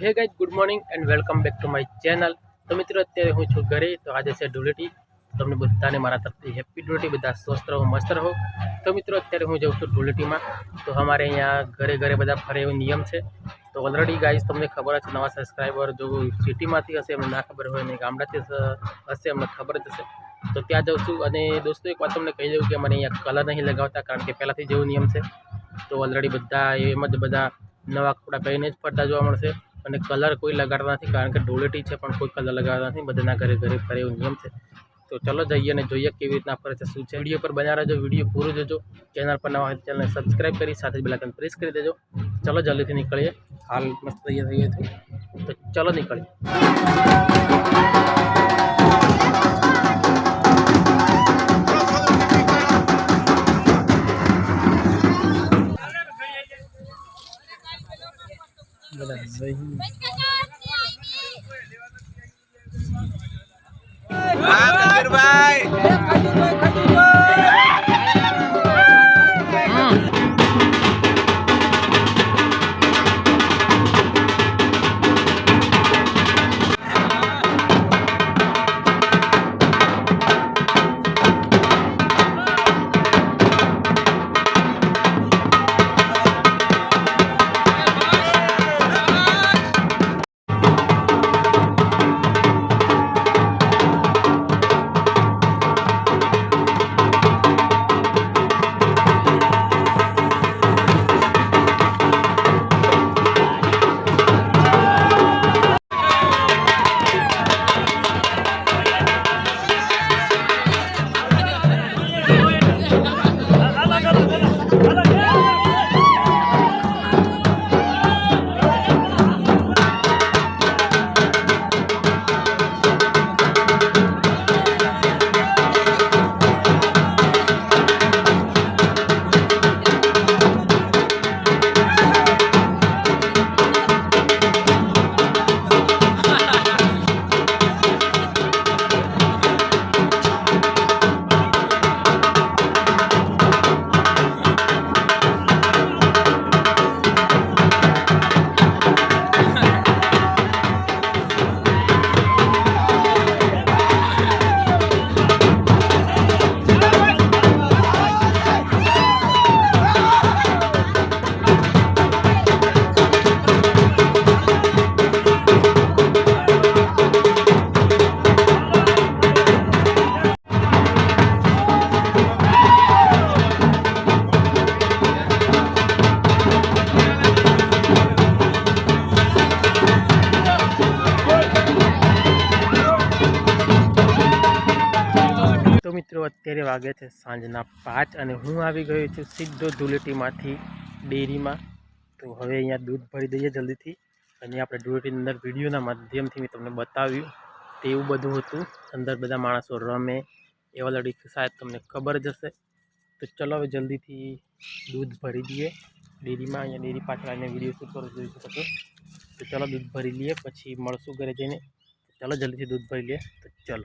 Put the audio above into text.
Hey guys, good morning and welcome back to my channel. તો મિત્રો અત્યારે હું છું ઘરે। તો આજે છે ધૂળેટી। તમને બધાને મારા તરફથી હેપી ધૂળેટી। બધા સ્વસ્થ રહો, મસ્ત રહો। તો મિત્રો અત્યારે હું જાઉં છું ધૂળેટીમાં। તો અમારે અહીંયા ઘરે ઘરે બધા ફરે એવો નિયમ છે। તો ઓલરેડી ગાઈઝ તમને ખબર જ છે, નવા સબસ્ક્રાઈબર જો સિટીમાંથી હશે એમને ના ખબર હોય, ને ગામડાથી હશે એમને ખબર જ હશે। તો ત્યાં જાઉં છું। અને દોસ્તો એક વાત તમને કહી દઉં કે મને અહીંયા કલર નહીં લગાવતા, કારણ કે પહેલાંથી જેવો નિયમ છે। તો ઓલરેડી બધા એમ જ બધા નવા કપડાં પહેરીને જ ફરતા જોવા મળશે। અને કલર કોઈ લગાડતા નથી, કારણ કે ધૂળેટી છે પણ કોઈ કલર લગાડતા નથી। બધાના ઘરે ઘરે ફરે એવો નિયમ છે। તો ચલો જઈએ અને જોઈએ કેવી રીતના ફરે છે, શું છે। વિડીયો પર બન્યા રહેજો, વિડીયો પૂરો જોજો। ચેનલ પર નવા હોય તો ચેનલને સબસ્ક્રાઈબ કરી સાથે જ બેલ આઇકન પ્રેસ કરી દેજો। ચલો જલ્દીથી નીકળીએ। હાલ મસ્ત તૈયાર થઈએ તો ચલો નીકળીએ। તો મિત્રો અત્યારે વાગે છે સાંજના 5 અને હું આવી ગયો છું સીધો ધૂળેટીમાંથી ડેરીમાં। તો હવે અહીંયા દૂધ ભરી દઈએ જલ્દીથી, અને આપણે ધૂળેટીની અંદર વિડીયોના માધ્યમથી મેં તમને બતાવ્યું તેવું બધું હતું। અંદર બધા માણસો રમે એ ઓલરેડી શાયદ તમને ખબર જ હશે। તો ચલો હવે જલ્દીથી દૂધ ભરી દઈએ ડેરીમાં। અહીંયા ડેરી પાછળ આવીને વિડીયો શૂટ કરો, જોઈ શકો છો। તો ચલો દૂધ ભરી લઈએ, પછી મળશું ઘરે જઈને। ચલો જલ્દીથી દૂધ ભરી લઈએ, તો ચલો।